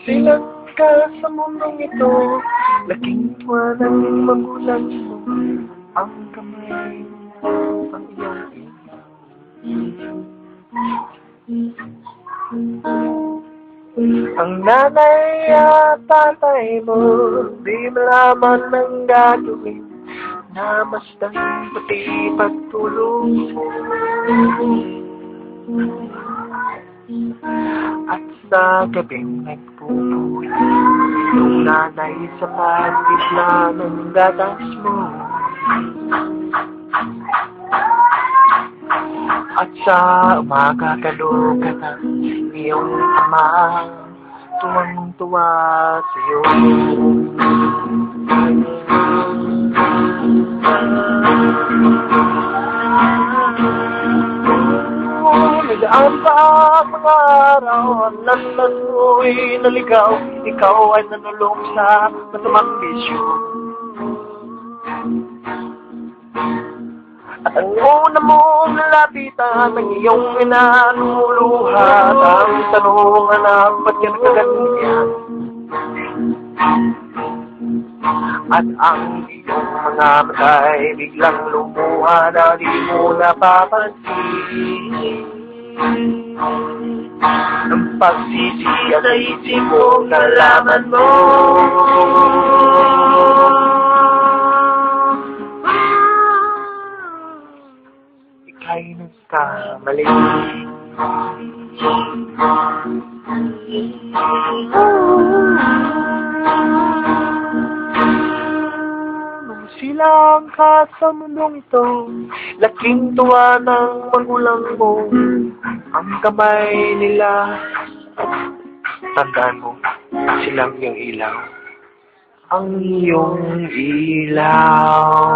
Silang ka sa mundong ito, laking tuwa ng magulang mo, ang kamay ang iyong ilaw. Ang nanay at tatay mo, di malaman ng gagawin, na masdan pati pagtulong mo. At sa gabing nagpupuwi, yung nanay sa paligid ng gatas mo. At sa umaga kalugan ng iyong ama, tuwang-tuwa sa'yo. Nagaan pa ang mga araw, nandan mo'y naligaw, ikaw ay nanulong sa masamang bisyo. At ang una mong nalapitan, ang iyong inaluluhat, ang tanong, anak, ba't ka nagkaganyan? At ang iyong mga matay biglang lumuha na di mo napapansin. Ang pagsisi at isip mo, nalaman mo. Ika'y nagkamali. Silang ka sa mundong ito, laking tuwa ng magulang mo, ang kamay nila. Tandaan mo, silang yung ilaw, ang iyong ilaw.